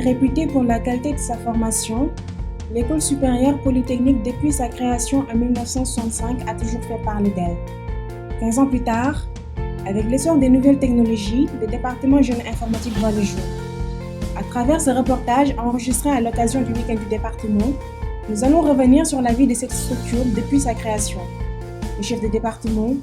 Réputée pour la qualité de sa formation, l'École supérieure polytechnique, depuis sa création en 1965, a toujours fait parler d'elle. 15 ans plus tard, avec l'essor des nouvelles technologies, le département Génie informatique voit le jour. À travers ce reportage enregistré à l'occasion du week-end du département, nous allons revenir sur la vie de cette structure depuis sa création. Les chefs de département,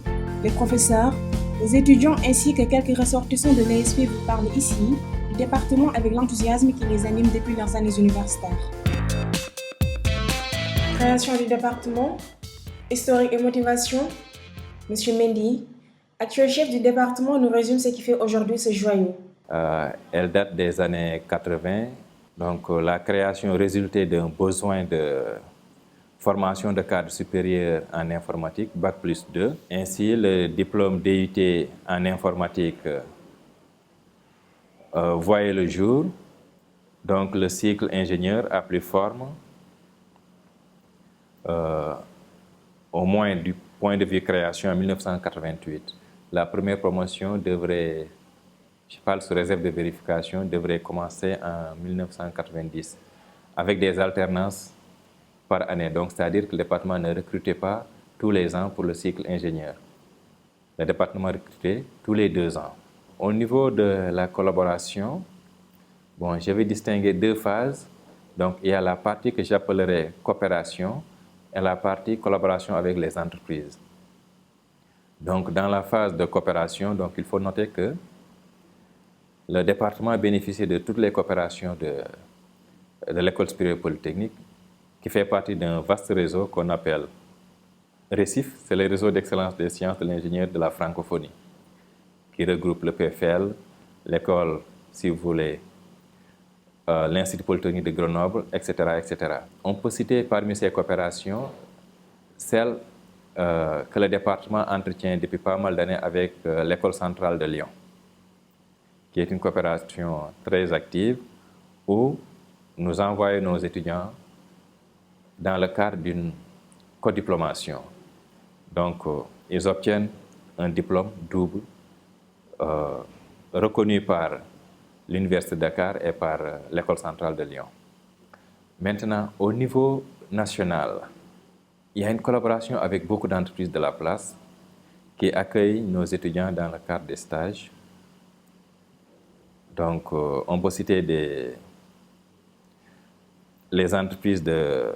les professeurs, les étudiants ainsi que quelques ressortissants de l'ESP vous parlent ici du département avec l'enthousiasme qui les anime depuis leurs années universitaires. Création du département, historique et motivation. Monsieur Mendy, actuel chef du département, nous résume ce qui fait aujourd'hui ce joyau. Elle date des années 80. Donc, la création résultait d'un besoin de formation de cadre supérieur en informatique, Bac plus 2. Ainsi, le diplôme DUT en informatique voyait le jour. Donc, le cycle ingénieur a pris forme, au moins du point de vue création en 1988. La première promotion devrait, je parle sous réserve de vérification, devrait commencer en 1990 avec des alternances par année. Donc, c'est-à-dire que le département ne recrutait pas tous les ans pour le cycle ingénieur. Le département recrutait tous les 2 ans. Au niveau de la collaboration, bon, je vais distinguer 2 phases. Donc, il y a la partie que j'appellerais coopération et la partie collaboration avec les entreprises. Donc, dans la phase de coopération, donc, il faut noter que le département bénéficie de toutes les coopérations de l'École supérieure polytechnique, qui fait partie d'un vaste réseau qu'on appelle RECIF, c'est le réseau d'excellence des sciences de l'ingénieur de la francophonie, qui regroupe le PFL, l'école, si vous voulez, l'Institut polytechnique de Grenoble, etc., etc. On peut citer parmi ces coopérations celle que le département entretient depuis pas mal d'années avec l'École centrale de Lyon, qui est une coopération très active où nous envoyons nos étudiants dans le cadre d'une codiplomation. Donc, ils obtiennent un diplôme double reconnu par l'Université de Dakar et par l'École centrale de Lyon. Maintenant, au niveau national, il y a une collaboration avec beaucoup d'entreprises de la place qui accueillent nos étudiants dans le cadre des stages. Donc, on peut citer les entreprises de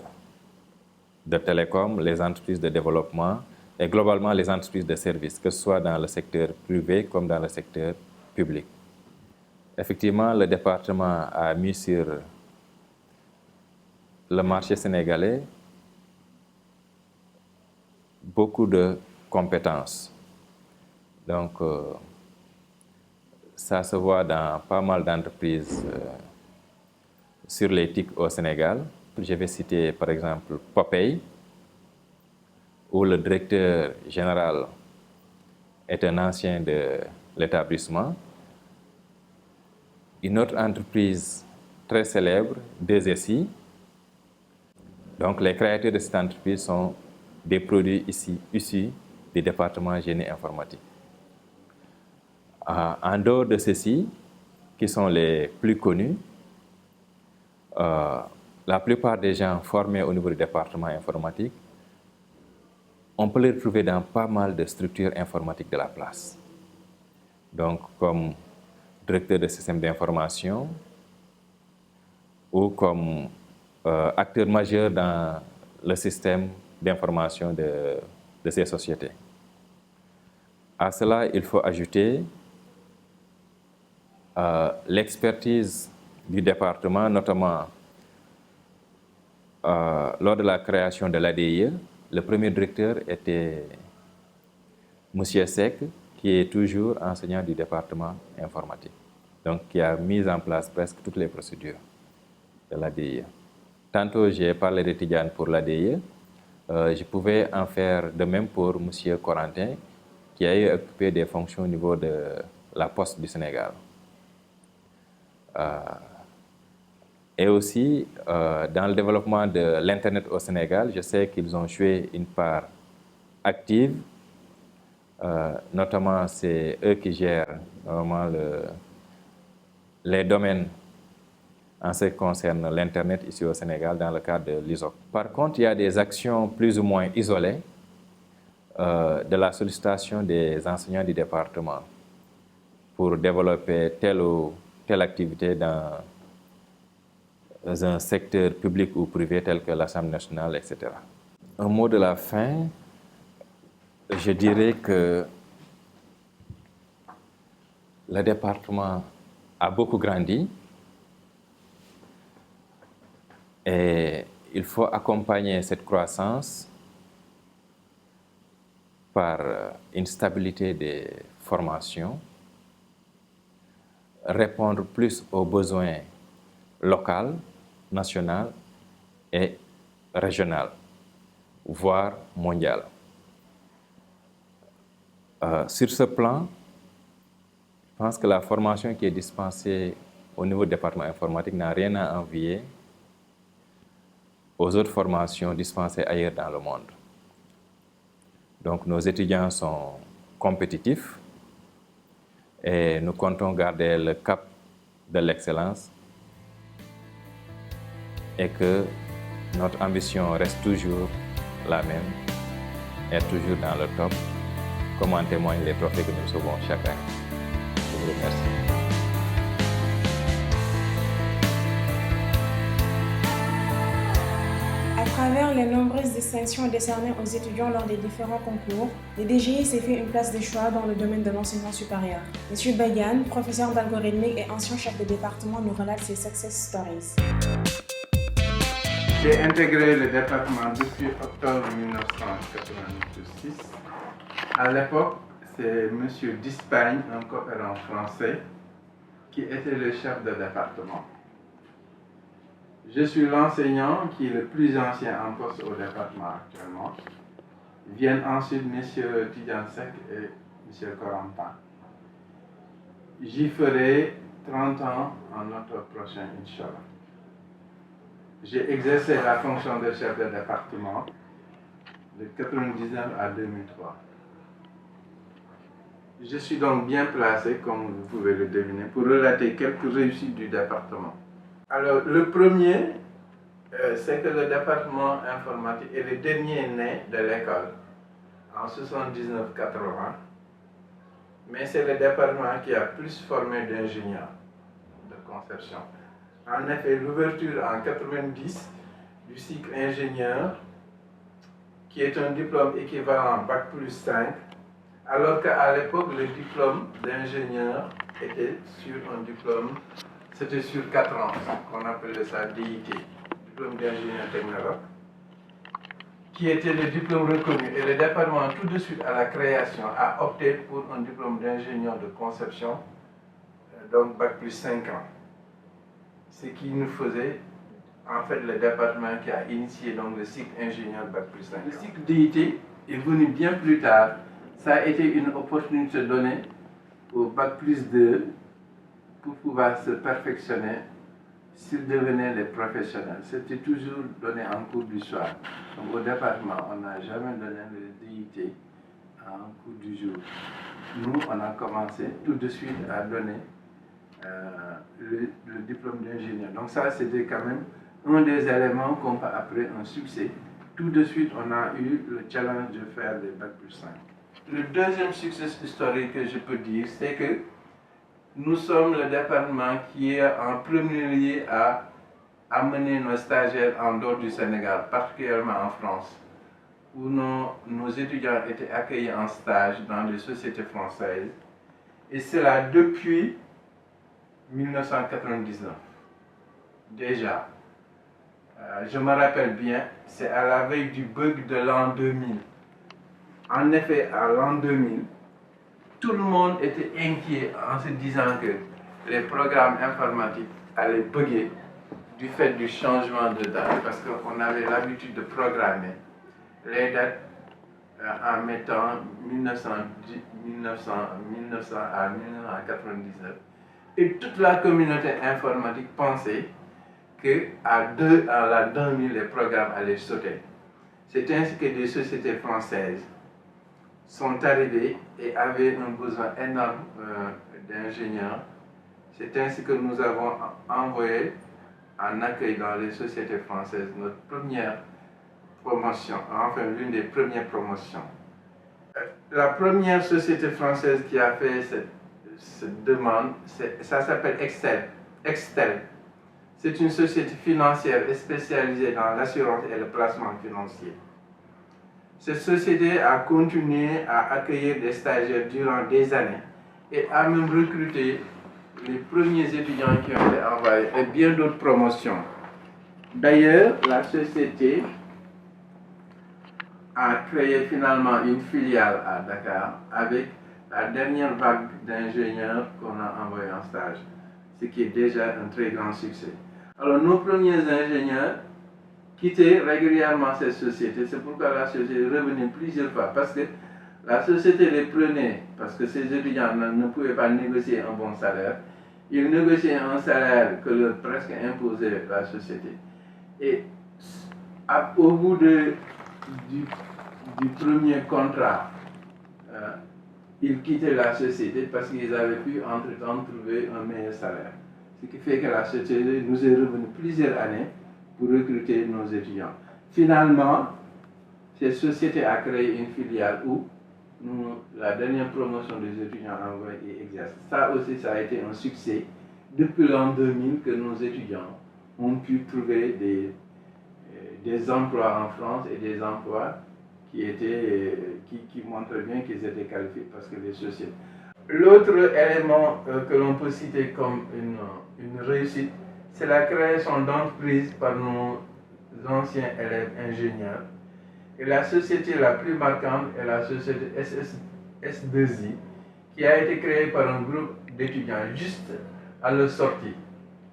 télécom, les entreprises de développement et globalement les entreprises de services, que ce soit dans le secteur privé comme dans le secteur public. Effectivement, le département a mis sur le marché sénégalais beaucoup de compétences. Donc, ça se voit dans pas mal d'entreprises sur les TIC au Sénégal. Je vais citer par exemple Popeye, où le directeur général est un ancien de l'établissement. Une autre entreprise très célèbre, 2SI. Donc, les créateurs de cette entreprise sont des produits issus du département génie informatique. En dehors de ceux-ci, qui sont les plus connus, la plupart des gens formés au niveau du département informatique, on peut les retrouver dans pas mal de structures informatiques de la place. Donc, comme directeur de système d'information ou comme acteur majeur dans le système d'information de ces sociétés. À cela, il faut ajouter l'expertise du département, notamment lors de la création de l'ADIE. Le premier directeur était M. Seck, qui est toujours enseignant du département informatique, donc qui a mis en place presque toutes les procédures de l'ADIE. Tantôt, j'ai parlé de Tidiane pour l'ADIE. Je pouvais en faire de même pour M. Corentin, qui a eu occupé des fonctions au niveau de la Poste du Sénégal. Et aussi, dans le développement de l'Internet au Sénégal, je sais qu'ils ont joué une part active. Notamment, c'est eux qui gèrent normalement les domaines en ce qui concerne l'Internet ici au Sénégal dans le cadre de l'ISOC. Par contre, il y a des actions plus ou moins isolées de la sollicitation des enseignants du département pour développer telle ou telle activité dans un secteur public ou privé tel que l'Assemblée nationale, etc. Un mot de la fin, je dirais que le département a beaucoup grandi et il faut accompagner cette croissance par une stabilité des formations, répondre plus aux besoins locaux, national et régional, voire mondial. Sur ce plan, je pense que la formation qui est dispensée au niveau du département informatique n'a rien à envier aux autres formations dispensées ailleurs dans le monde. Donc nos étudiants sont compétitifs et nous comptons garder le cap de l'excellence et que notre ambition reste toujours la même, être toujours dans le top, comme en témoignent les trophées que nous recevons chaque année. Je vous remercie. À travers les nombreuses distinctions décernées aux étudiants lors des différents concours, le DGI s'est fait une place de choix dans le domaine de l'enseignement supérieur. Monsieur Bayan, professeur d'algorithmique et ancien chef de département, nous relate ses success stories. J'ai intégré le département depuis octobre 1986. À l'époque, c'est M. Dispagne, un coopérant français, qui était le chef de département. Je suis l'enseignant qui est le plus ancien en poste au département actuellement. Viennent ensuite M. Tidjane Seck et M. Corentin. J'y ferai 30 ans en octobre prochain, Inch'Allah. J'ai exercé la fonction de chef de département de 1999 à 2003. Je suis donc bien placé, comme vous pouvez le deviner, pour relater quelques réussites du département. Alors, le premier, c'est que le département informatique est le dernier né de l'école en 79-80, mais c'est le département qui a plus formé d'ingénieurs de conception. En effet, l'ouverture en 90 du cycle ingénieur, qui est un diplôme équivalent Bac plus 5, alors qu'à l'époque, le diplôme d'ingénieur était sur un diplôme, c'était sur 4 ans, qu'on appelait ça DIT, diplôme d'ingénieur technologue, qui était le diplôme reconnu. Et le département, tout de suite à la création, a opté pour un diplôme d'ingénieur de conception, donc Bac plus 5 ans. Ce qui nous faisait, en fait, le département qui a initié donc, le cycle ingénieur Bac plus 5 ans. Le cycle DIT est venu bien plus tard. Ça a été une opportunité donnée au Bac plus 2 pour pouvoir se perfectionner s'ils devenaient les professionnels. C'était toujours donné en cours du soir. Donc au département, on n'a jamais donné le DIT en cours du jour. Nous, on a commencé tout de suite à donner le diplôme d'ingénieur. Donc ça, c'était quand même un des éléments qu'on peut appeler un succès. Tout de suite, on a eu le challenge de faire les Bac plus 5. Le deuxième succès historique que je peux dire, c'est que nous sommes le département qui est en premier lieu à amener nos stagiaires en dehors du Sénégal, particulièrement en France, où nos étudiants étaient accueillis en stage dans les sociétés françaises, et cela depuis 1999. Déjà, je me rappelle bien, c'est à la veille du bug de l'an 2000. En effet, à l'an 2000, tout le monde était inquiet en se disant que les programmes informatiques allaient bugger du fait du changement de date, parce qu'on avait l'habitude de programmer les dates en mettant 1900 à 1999. Et toute la communauté informatique pensait qu'à la 2000, les programmes allaient sauter. C'est ainsi que des sociétés françaises sont arrivées et avaient un besoin énorme d'ingénieurs. C'est ainsi que nous avons envoyé en accueil dans les sociétés françaises, notre première promotion, enfin l'une des premières promotions. La première société française qui a fait cette demande, ça s'appelle Extel. C'est une société financière spécialisée dans l'assurance et le placement financier. Cette société a continué à accueillir des stagiaires durant des années et a même recruté les premiers étudiants qui ont été envoyés et bien d'autres promotions. D'ailleurs, la société a créé finalement une filiale à Dakar avec la dernière vague d'ingénieurs qu'on a envoyés en stage, ce qui est déjà un très grand succès. Alors, nos premiers ingénieurs quittaient régulièrement cette société, c'est pourquoi la société revenait plusieurs fois, parce que la société les prenait, parce que ces étudiants ne pouvaient pas négocier un bon salaire, ils négociaient un salaire que leur presque imposait la société. Et au bout du premier contrat, ils quittaient la société parce qu'ils avaient pu entre-temps trouver un meilleur salaire. Ce qui fait que la société nous est revenue plusieurs années pour recruter nos étudiants. Finalement, cette société a créé une filiale où la dernière promotion des étudiants envoyés exerce. Ça aussi, ça a été un succès depuis l'an 2000 que nos étudiants ont pu trouver des emplois en France et des emplois qui montrent bien qu'ils étaient qualifiés parce que les sociétés. L'autre élément que l'on peut citer comme une réussite, c'est la création d'entreprises par nos anciens élèves ingénieurs. Et la société la plus marquante est la société SS2I, qui a été créée par un groupe d'étudiants juste à leur sortie.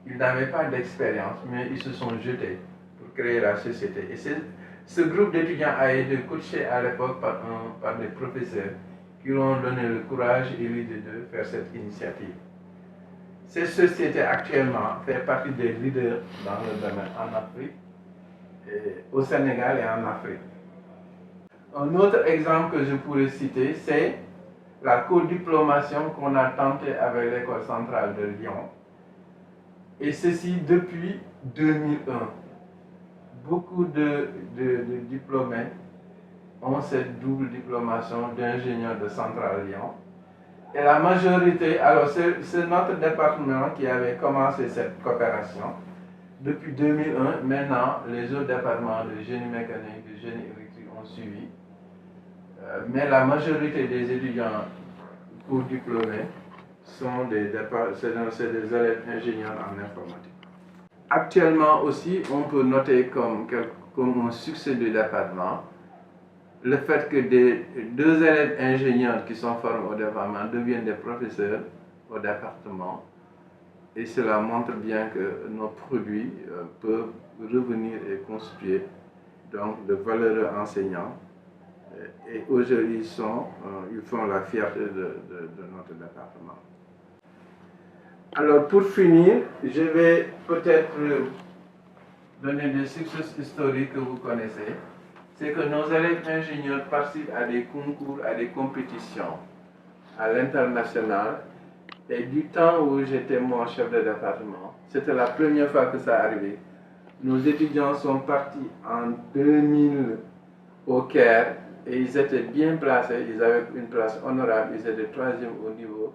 Ils n'avaient pas d'expérience, mais ils se sont jetés pour créer la société. Et ce groupe d'étudiants a été coaché à l'époque par des professeurs qui lui ont donné le courage et l'idée de faire cette initiative. Cette société actuellement fait partie des leaders dans le domaine en Afrique, au Sénégal et en Afrique. Un autre exemple que je pourrais citer, c'est la co-diplomation qu'on a tentée avec l'école centrale de Lyon, et ceci depuis 2001. Beaucoup de diplômés ont cette double diplomation d'ingénieur de Centrale Lyon. Et la majorité, alors c'est notre département qui avait commencé cette coopération depuis 2001. Maintenant, les autres départements de génie mécanique, de génie électrique ont suivi. Mais la majorité des étudiants pour diplômés sont des élèves ingénieurs en informatique. Actuellement aussi, on peut noter comme un succès du département le fait que deux élèves ingénieurs qui sont formés au département deviennent des professeurs au département. Et cela montre bien que nos produits peuvent revenir et constituer donc de valeureux enseignants. Et aujourd'hui, ils font la fierté de notre département. Alors pour finir, je vais peut-être donner des succès historiques que vous connaissez. C'est que nos élèves ingénieurs participent à des concours, à des compétitions à l'international. Et du temps où j'étais mon chef de département, c'était la première fois que ça arrivait. Nos étudiants sont partis en 2000 au Caire et ils étaient bien placés, ils avaient une place honorable, ils étaient troisième au niveau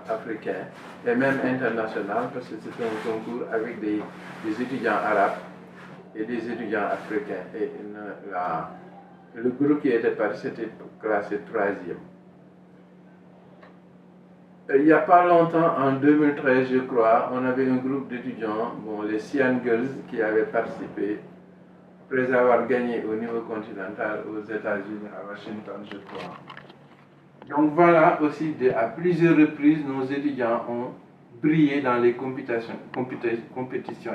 africain et même international parce que c'était un concours avec des étudiants arabes et des étudiants africains. Et le groupe qui était parti était classé troisième. Il n'y a pas longtemps, en 2013 je crois, on avait un groupe d'étudiants, les Cyan Girls, qui avaient participé, après avoir gagné au niveau continental aux États-Unis, à Washington je crois. Donc voilà aussi, à plusieurs reprises, nos étudiants ont brillé dans les compétitions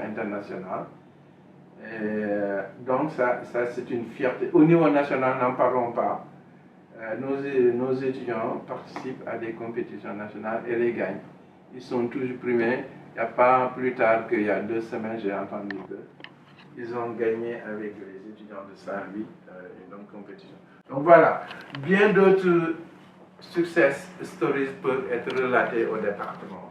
internationales. Et donc ça c'est une fierté. Au niveau national, n'en parlons pas. Nos étudiants participent à des compétitions nationales et les gagnent. Ils sont toujours primés. Il n'y a pas plus tard qu'il y a 2 semaines, j'ai entendu qu'ils ont gagné avec les étudiants de Saint-Louis une compétition. Donc voilà, bien d'autres success stories peuvent être relatées au département.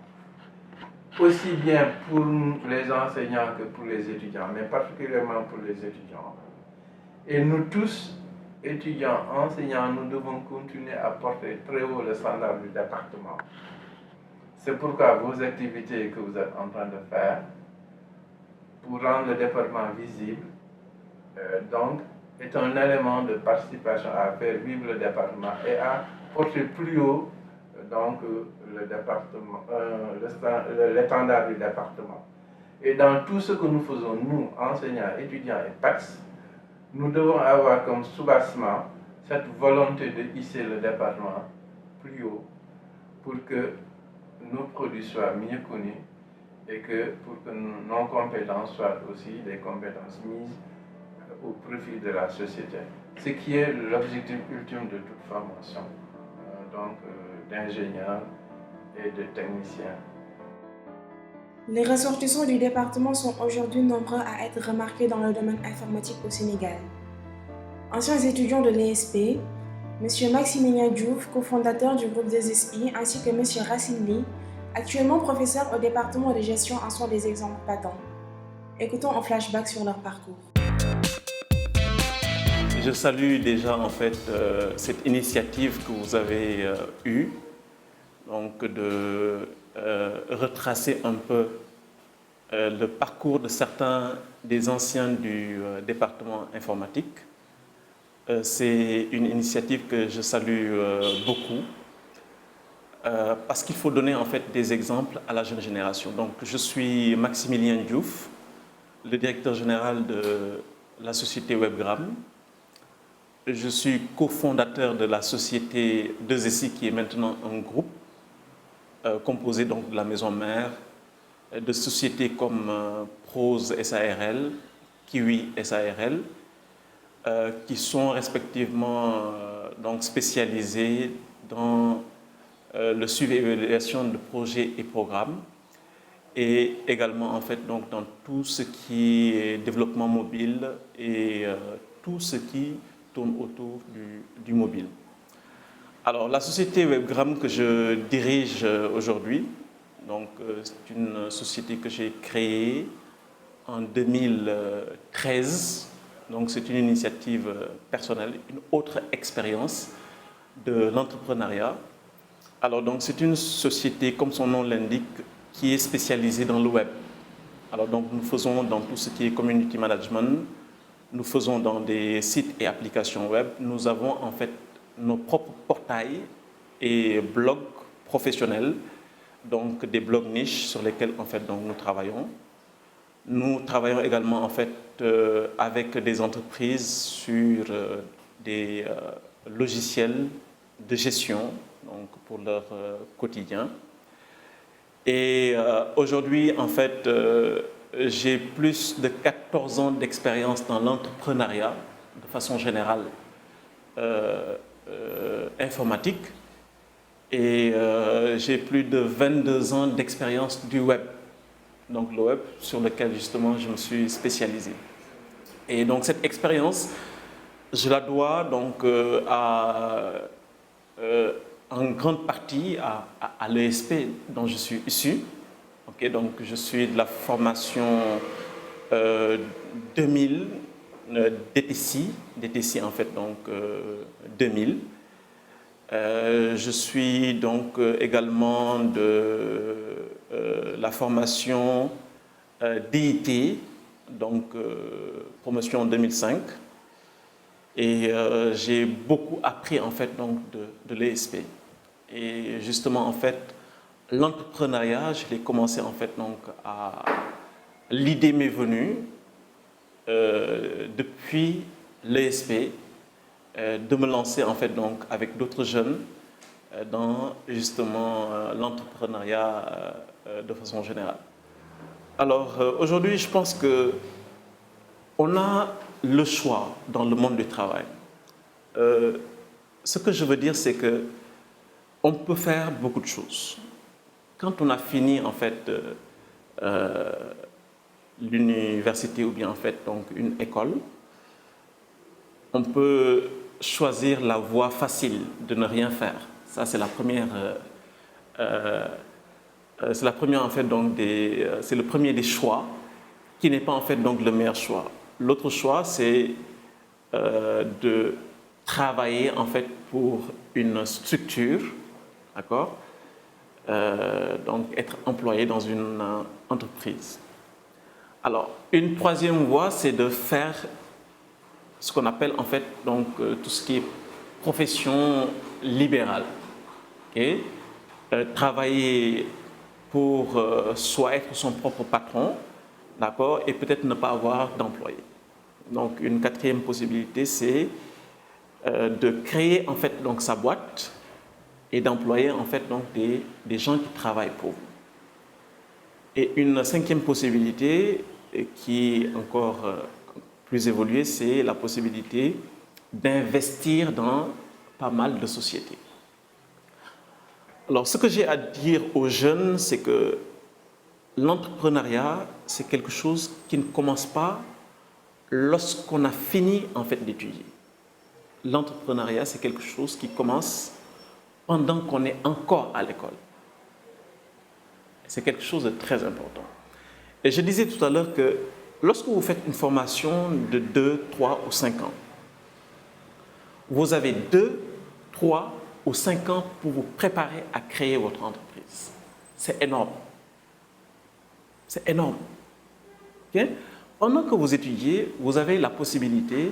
aussi bien pour les enseignants que pour les étudiants, mais particulièrement pour les étudiants. Et nous tous, étudiants, enseignants, nous devons continuer à porter très haut le standard du département. C'est pourquoi vos activités que vous êtes en train de faire, pour rendre le département visible, donc, est un élément de participation à faire vivre le département et à porter plus haut donc, le département, l'étendard du département. Et dans tout ce que nous faisons, nous, enseignants, étudiants et PATS, nous devons avoir comme soubassement cette volonté de hisser le département plus haut pour que nos produits soient mieux connus et que pour que nos compétences soient aussi des compétences mises au profit de la société. Ce qui est l'objectif ultime de toute formation, d'ingénieurs et de techniciens. Les ressortissants du département sont aujourd'hui nombreux à être remarqués dans le domaine informatique au Sénégal. Anciens étudiants de l'ESP, M. Maximilien Diouf, cofondateur du groupe des SI, ainsi que M. Racine Ly, actuellement professeur au département de gestion, en sont des exemples patents. Écoutons un flashback sur leur parcours. Je salue déjà en fait cette initiative que vous avez eue, donc de retracer un peu le parcours de certains des anciens du département informatique. C'est une initiative que je salue beaucoup parce qu'il faut donner en fait des exemples à la jeune génération. Donc je suis Maximilien Diouf, le directeur général de la société Webgram. Je suis cofondateur de la société 2SI qui est maintenant un groupe composé donc de la maison mère, de sociétés comme Prose SARL, Kiwi SARL, qui sont respectivement donc spécialisées dans le suivi et l'évaluation de projets et programmes, et également en fait donc dans tout ce qui est développement mobile et tout ce qui tourne autour du mobile. Alors la société Webgram que je dirige aujourd'hui, donc c'est une société que j'ai créée en 2013. Donc c'est une initiative personnelle, une autre expérience de l'entrepreneuriat. Alors donc c'est une société, comme son nom l'indique, qui est spécialisée dans le web. Alors donc nous faisons dans tout ce qui est community management, nous faisons dans des sites et applications web. Nous avons en fait nos propres portails et blogs professionnels, donc des blogs niches sur lesquels en fait donc nous travaillons. Nous travaillons également en fait avec des entreprises sur des logiciels de gestion donc pour leur quotidien. Et aujourd'hui en fait j'ai plus de 14 ans d'expérience dans l'entrepreneuriat de façon générale informatique et j'ai plus de 22 ans d'expérience du web. Donc le web sur lequel justement je me suis spécialisé. Et donc cette expérience, je la dois donc en grande partie à l'ESP dont je suis issu. Okay, donc je suis de la formation 2000 DTC en fait donc 2000. Je suis donc également de la formation DIT, donc promotion en 2005. Et j'ai beaucoup appris en fait donc de l'ESP. Et justement en fait l'entrepreneuriat, je l'ai commencé en fait donc l'idée m'est venue depuis l'ESP de me lancer en fait donc avec d'autres jeunes dans justement l'entrepreneuriat de façon générale. Alors aujourd'hui, je pense que on a le choix dans le monde du travail. Ce que je veux dire, c'est que on peut faire beaucoup de choses. Quand on a fini en fait l'université ou bien en fait donc une école, on peut choisir la voie facile de ne rien faire. Ça, c'est la première c'est la première en fait donc c'est le premier des choix qui n'est pas en fait donc le meilleur choix. L'autre choix, c'est de travailler en fait pour une structure, d'accord, donc être employé dans une entreprise. Alors, une troisième voie, c'est de faire ce qu'on appelle en fait donc tout ce qui est profession libérale, okay? Travailler pour soit être son propre patron, d'accord, et peut-être ne pas avoir d'employé. Donc, une quatrième possibilité, c'est de créer en fait donc sa boîte et d'employer en fait donc des gens qui travaillent pour vous. Et une cinquième possibilité qui est encore plus évoluée, c'est la possibilité d'investir dans pas mal de sociétés. Alors, ce que j'ai à dire aux jeunes, c'est que l'entrepreneuriat, c'est quelque chose qui ne commence pas lorsqu'on a fini en fait d'étudier. L'entrepreneuriat, c'est quelque chose qui commence pendant qu'on est encore à l'école. C'est quelque chose de très important. Et je disais tout à l'heure que lorsque vous faites une formation de 2, 3 ou 5 ans, vous avez 2, 3 ou 5 ans pour vous préparer à créer votre entreprise. C'est énorme. C'est énorme. Okay? Pendant que vous étudiez, vous avez la possibilité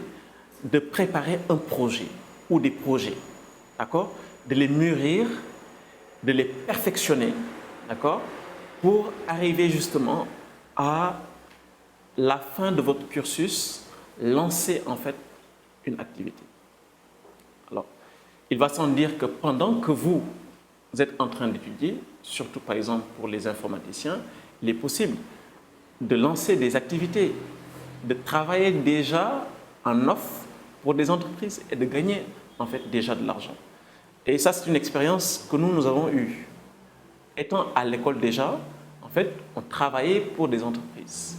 de préparer un projet ou des projets, d'accord? De les mûrir, de les perfectionner, d'accord? Pour arriver justement à la fin de votre cursus, lancer en fait une activité. Alors, il va sans dire que pendant que vous êtes en train d'étudier, surtout par exemple pour les informaticiens, il est possible de lancer des activités, de travailler déjà en offre pour des entreprises et de gagner en fait déjà de l'argent. Et ça, c'est une expérience que nous avons eue. Étant à l'école déjà, en fait, on travaillait pour des entreprises.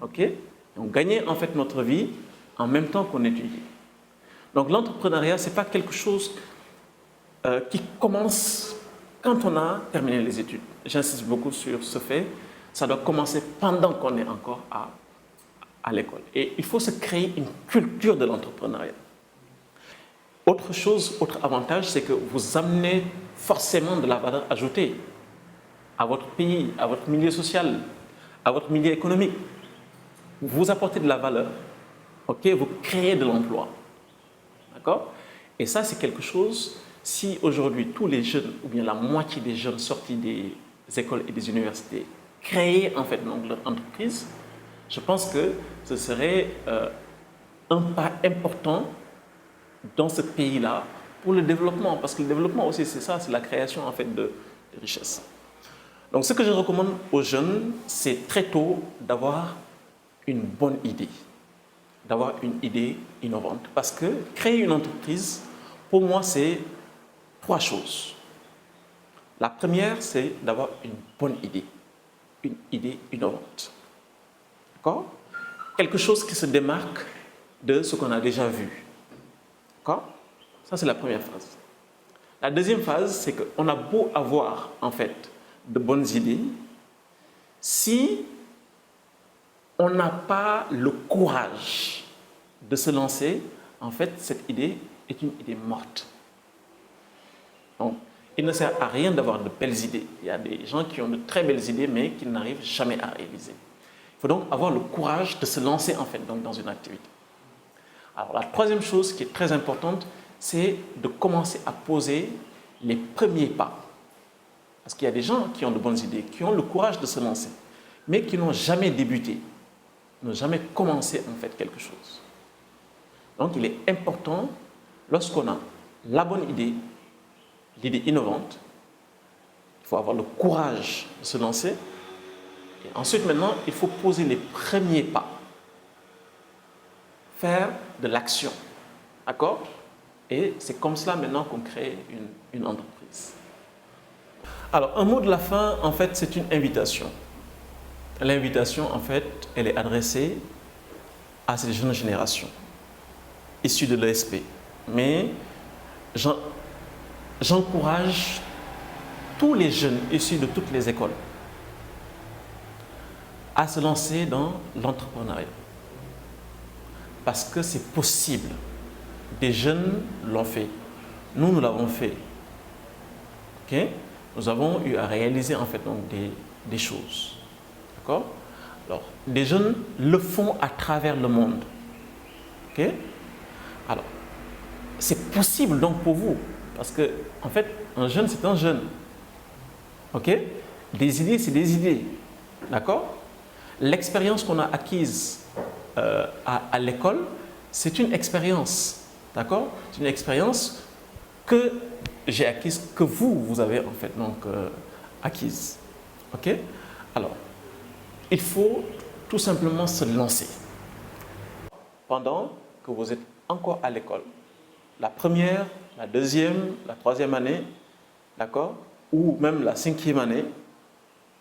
OK? Et on gagnait en fait notre vie en même temps qu'on étudiait. Donc l'entrepreneuriat, ce n'est pas quelque chose qui commence quand on a terminé les études. J'insiste beaucoup sur ce fait. Ça doit commencer pendant qu'on est encore à l'école. Et il faut se créer une culture de l'entrepreneuriat. Autre chose, autre avantage, c'est que vous amenez forcément de la valeur ajoutée à votre pays, à votre milieu social, à votre milieu économique. Vous apportez de la valeur, ok? Vous créez de l'emploi, d'accord? Et ça, c'est quelque chose, si aujourd'hui tous les jeunes, ou bien la moitié des jeunes sortis des écoles et des universités, créaient en fait donc leur entreprise, je pense que ce serait un pas important dans ce pays-là pour le développement, parce que le développement aussi, c'est ça, c'est la création en fait de richesses. Donc, ce que je recommande aux jeunes, c'est très tôt d'avoir une bonne idée, d'avoir une idée innovante. Parce que créer une entreprise, pour moi, c'est 3 choses. La première, c'est d'avoir une bonne idée, une idée innovante. D'accord? Quelque chose qui se démarque de ce qu'on a déjà vu. D'accord? Ça, c'est la première phase. La deuxième phase, c'est qu'on a beau avoir, en fait, de bonnes idées, si on n'a pas le courage de se lancer, en fait, cette idée est une idée morte. Donc, il ne sert à rien d'avoir de belles idées. Il y a des gens qui ont de très belles idées, mais qui n'arrivent jamais à réaliser. Il faut donc avoir le courage de se lancer, en fait, donc, dans une activité. Alors, la troisième chose qui est très importante, c'est de commencer à poser les premiers pas. Parce qu'il y a des gens qui ont de bonnes idées, qui ont le courage de se lancer, mais qui n'ont jamais débuté, n'ont jamais commencé en fait quelque chose. Donc il est important, lorsqu'on a la bonne idée, l'idée innovante, il faut avoir le courage de se lancer. Et ensuite maintenant, il faut poser les premiers pas. Faire de l'action. D'accord? Et c'est comme cela maintenant qu'on crée une entreprise. Alors, un mot de la fin, en fait, c'est une invitation. L'invitation, en fait, elle est adressée à ces jeunes générations, issues de l'ESP. Mais j'encourage tous les jeunes issus de toutes les écoles à se lancer dans l'entrepreneuriat. Parce que c'est possible. Des jeunes l'ont fait. Nous l'avons fait. Okay? Nous avons eu à réaliser en fait donc des choses. D'accord? Alors, des jeunes le font à travers le monde. Okay? Alors, c'est possible donc pour vous. Parce que, en fait, un jeune, c'est un jeune. OK? Des idées, c'est des idées. D'accord? L'expérience qu'on a acquise à l'école, c'est une expérience. D'accord? C'est une expérience que j'ai acquise, que vous avez en fait donc acquise. OK? Alors, il faut tout simplement se lancer. Pendant que vous êtes encore à l'école, la première, la deuxième, la troisième année, d'accord, ou même la cinquième année,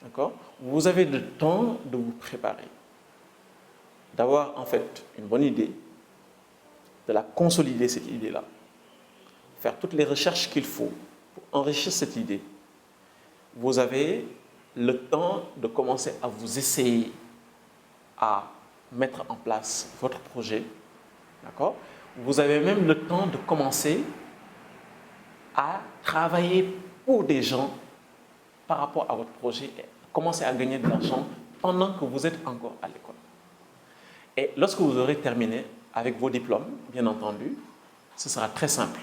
d'accord, vous avez le temps de vous préparer, d'avoir en fait une bonne idée, de la consolider cette idée-là, faire toutes les recherches qu'il faut pour enrichir cette idée. Vous avez le temps de commencer à vous essayer à mettre en place votre projet, d'accord? Vous avez même le temps de commencer à travailler pour des gens par rapport à votre projet et commencer à gagner de l'argent pendant que vous êtes encore à l'école. Et lorsque vous aurez terminé avec vos diplômes, bien entendu, ce sera très simple.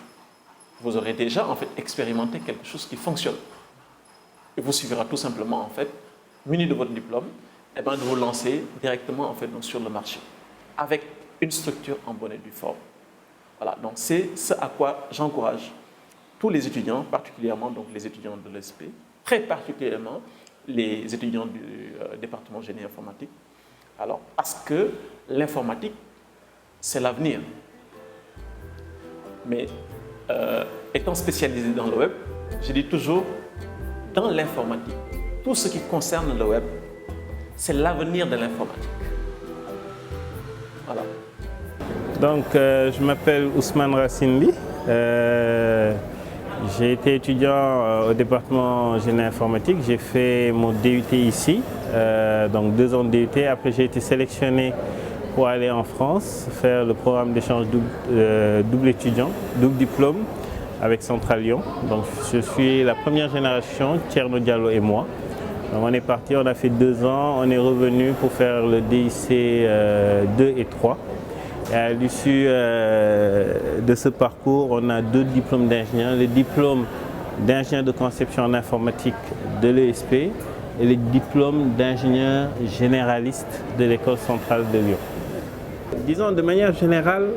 Vous aurez déjà en fait expérimenté quelque chose qui fonctionne. Il vous suffira tout simplement en fait, muni de votre diplôme, et bien de vous lancer directement en fait donc, sur le marché avec une structure en bonne et due forme. Voilà, donc c'est ce à quoi j'encourage tous les étudiants, particulièrement donc les étudiants de l'ESP, très particulièrement les étudiants du département génie informatique. Alors, parce que l'informatique, c'est l'avenir. Mais étant spécialisé dans le web, je dis toujours, dans l'informatique, tout ce qui concerne le web, c'est l'avenir de l'informatique. Voilà. Donc, je m'appelle Ousmane Racine-Ly. J'ai été étudiant au département génie informatique. J'ai fait mon DUT ici, donc 2 ans de DUT. Après, j'ai été sélectionné pour aller en France, faire le programme d'échange double étudiant, double diplôme avec Central Lyon. Donc, je suis la première génération, Thierno Diallo et moi. Donc, on est parti, on a fait 2 ans, on est revenu pour faire le DIC 2 et 3. Et à l'issue de ce parcours, on a 2 diplômes d'ingénieur, le diplôme d'ingénieur de conception en informatique de l'ESP et le diplôme d'ingénieur généraliste de l'école centrale de Lyon. Disons de manière générale,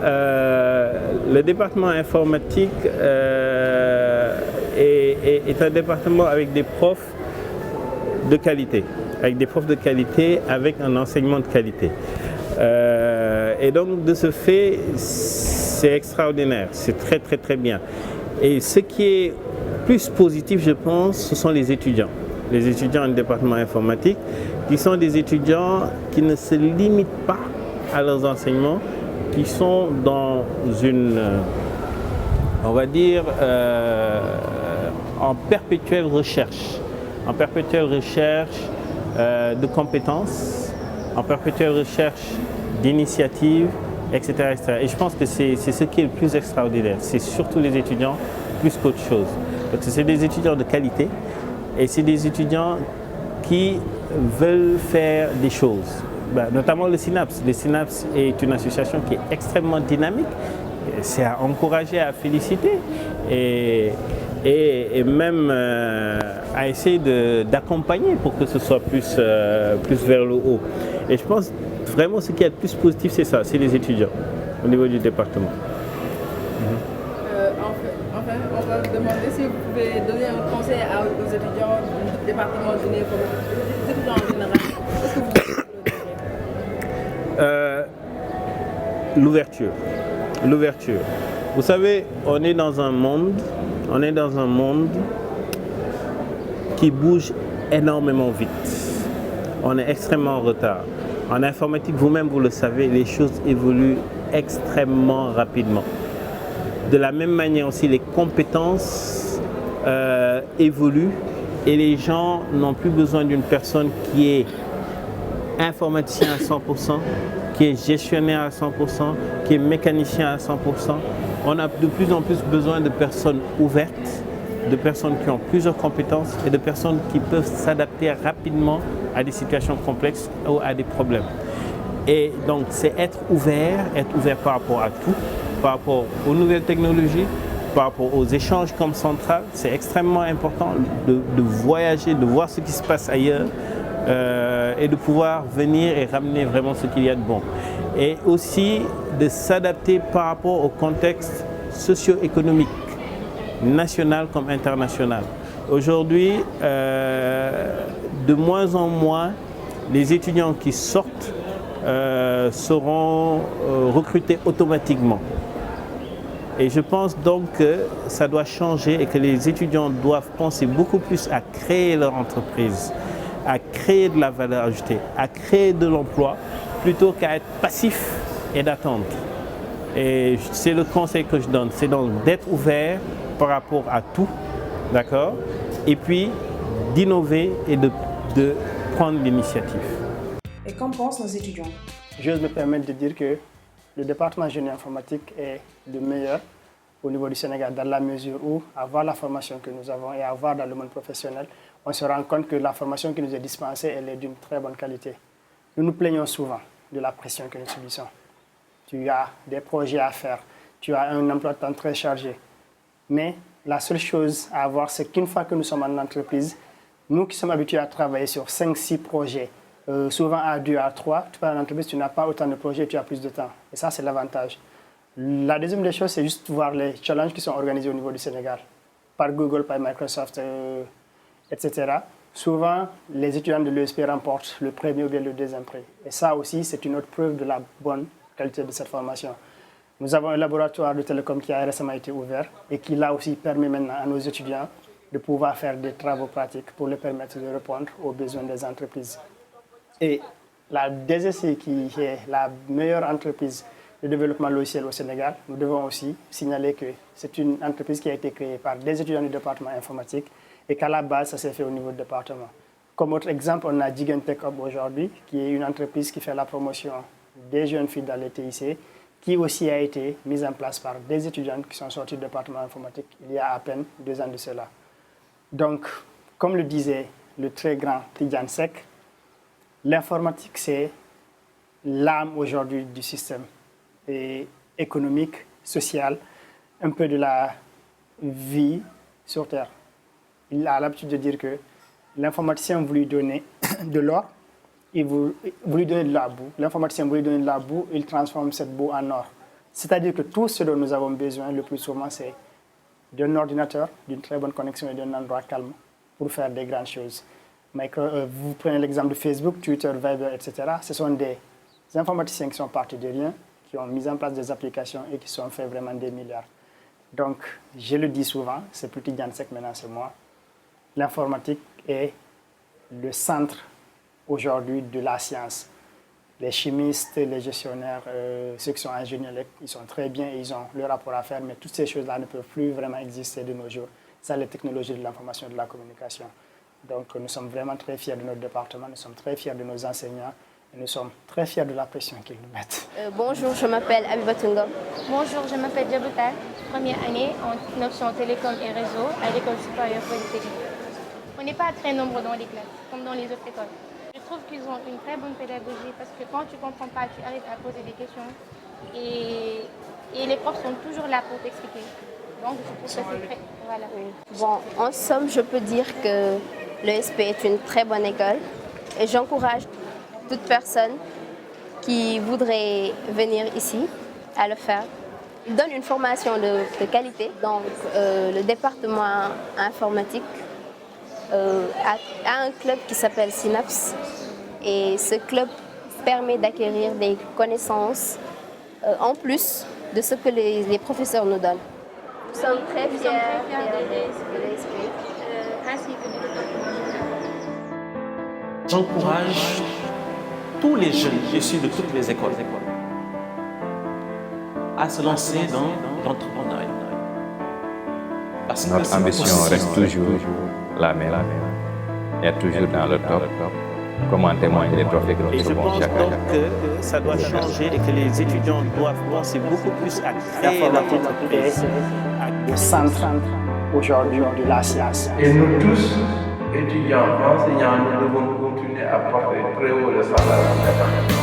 le département informatique est un département avec des profs de qualité, avec un enseignement de qualité. Et donc de ce fait, c'est extraordinaire, c'est très très très bien. Et ce qui est plus positif, je pense, ce sont les étudiants du département informatique, qui sont des étudiants qui ne se limitent pas à leurs enseignements, qui sont dans une, on va dire, en perpétuelle recherche de compétences, en perpétuelle recherche d'initiatives, etc., etc. Et je pense que c'est ce qui est le plus extraordinaire. C'est surtout les étudiants plus qu'autre chose. Donc c'est des étudiants de qualité et c'est des étudiants qui veulent faire des choses. Notamment le SYNAPS. Le SYNAPS est une association qui est extrêmement dynamique. C'est à encourager, à féliciter et même à essayer d'accompagner pour que ce soit plus vers le haut. Et je pense vraiment ce qui est le plus positif, c'est ça, c'est les étudiants au niveau du département. Enfin, on va vous demander si vous pouvez donner un conseil aux étudiants du département de génie informatique, aux étudiants en général. Qu'est-ce que vous dites? L'ouverture. Vous savez, on est dans un monde qui bouge énormément vite. On est extrêmement en retard. En informatique, vous-même, vous le savez, les choses évoluent extrêmement rapidement. De la même manière aussi, les compétences évolue et les gens n'ont plus besoin d'une personne qui est informaticien à 100%, qui est gestionnaire à 100%, qui est mécanicien à 100%. On a de plus en plus besoin de personnes ouvertes, de personnes qui ont plusieurs compétences et de personnes qui peuvent s'adapter rapidement à des situations complexes ou à des problèmes. Et donc, c'est être ouvert par rapport à tout, par rapport aux nouvelles technologies, par rapport aux échanges comme central. C'est extrêmement important de voyager, de voir ce qui se passe ailleurs et de pouvoir venir et ramener vraiment ce qu'il y a de bon. Et aussi de s'adapter par rapport au contexte socio-économique, national comme international. Aujourd'hui, de moins en moins, les étudiants qui sortent seront recrutés automatiquement. Et je pense donc que ça doit changer et que les étudiants doivent penser beaucoup plus à créer leur entreprise, à créer de la valeur ajoutée, à créer de l'emploi, plutôt qu'à être passif et d'attendre. Et c'est le conseil que je donne, c'est donc d'être ouvert par rapport à tout, d'accord? Et puis d'innover et de prendre l'initiative. Et qu'en pensent nos étudiants? J'ose me permettre de dire que le département génie informatique est le meilleur au niveau du Sénégal, dans la mesure où, avoir la formation que nous avons et avoir dans le monde professionnel, on se rend compte que la formation qui nous est dispensée, elle est d'une très bonne qualité. Nous nous plaignons souvent de la pression que nous subissons. Tu as des projets à faire, tu as un emploi de temps très chargé. Mais la seule chose à avoir, c'est qu'une fois que nous sommes en entreprise, nous qui sommes habitués à travailler sur 5-6 projets, souvent à 2, à 3, tu pars en entreprise, tu n'as pas autant de projets, tu as plus de temps. Et ça, c'est l'avantage. La deuxième des choses, c'est juste voir les challenges qui sont organisés au niveau du Sénégal, par Google, par Microsoft, etc. Souvent, les étudiants de l'ESP remportent le premier ou bien le deuxième prix. Et ça aussi, c'est une autre preuve de la bonne qualité de cette formation. Nous avons un laboratoire de télécom qui a récemment été ouvert et qui, là aussi, permet maintenant à nos étudiants de pouvoir faire des travaux pratiques pour leur permettre de répondre aux besoins des entreprises. Et la DGC, qui est la meilleure entreprise de développement logiciel au Sénégal, nous devons aussi signaler que c'est une entreprise qui a été créée par des étudiants du département informatique et qu'à la base, ça s'est fait au niveau du département. Comme autre exemple, on a Gigantech Hub aujourd'hui, qui est une entreprise qui fait la promotion des jeunes filles dans les TIC, qui aussi a été mise en place par des étudiants qui sont sortis du département informatique il y a à peine 2 ans de cela. Donc, comme le disait le très grand Tidjane Seck, l'informatique, c'est l'âme aujourd'hui du système économique, social, un peu de la vie sur Terre. Il a l'habitude de dire que l'informaticien voulait donner de l'or, il voulait donner de la boue. L'informaticien voulait donner de la boue, il transforme cette boue en or. C'est-à-dire que tout ce dont nous avons besoin le plus souvent, c'est d'un ordinateur, d'une très bonne connexion et d'un endroit calme pour faire des grandes choses. Vous prenez l'exemple de Facebook, Twitter, Viber, etc. Ce sont des informaticiens qui sont partis de rien, qui ont mis en place des applications et qui sont fait vraiment des milliards. Donc, je le dis souvent, c'est plus Tidjane Seck, maintenant c'est moi. L'informatique est le centre aujourd'hui de la science. Les chimistes, les gestionnaires, ceux qui sont ingénieurs, ils sont très bien et ils ont leur rapport à faire, mais toutes ces choses-là ne peuvent plus vraiment exister de nos jours. C'est les technologies de l'information et de la communication. Donc nous sommes vraiment très fiers de notre département, nous sommes très fiers de nos enseignants et nous sommes très fiers de la pression qu'ils nous mettent. Bonjour, je m'appelle Abiba Tunga. Bonjour, je m'appelle Diaboutal, première année en option télécom et réseau à l'école supérieure polytechnique. On n'est pas très nombreux dans les classes, comme dans les autres écoles. Je trouve qu'ils ont une très bonne pédagogie parce que quand tu ne comprends pas, tu arrives à poser des questions et les profs sont toujours là pour t'expliquer. Donc je trouve que c'est très... Voilà. Bon, en somme, je peux dire que l'ESP est une très bonne école et j'encourage toute personne qui voudrait venir ici à le faire. Il donne une formation de qualité, donc le département informatique a un club qui s'appelle Synapse et ce club permet d'acquérir des connaissances en plus de ce que les professeurs nous donnent. Nous sommes très fiers de l'ESP. Ainsi que du département général. J'encourage tous les jeunes issus de toutes les écoles à se lancer dans l'entrepreneuriat. Notre ambition reste toujours la même, être toujours dans le top, comme en témoignent les trophées que nous Et je trouvons pense chaque donc année. que ça doit changer et que les étudiants doivent penser beaucoup plus à créer L'informatique est le centre aujourd'hui de la science. Et nous tous, étudiants, enseignants, nous devons continuer à porter très haut le standard.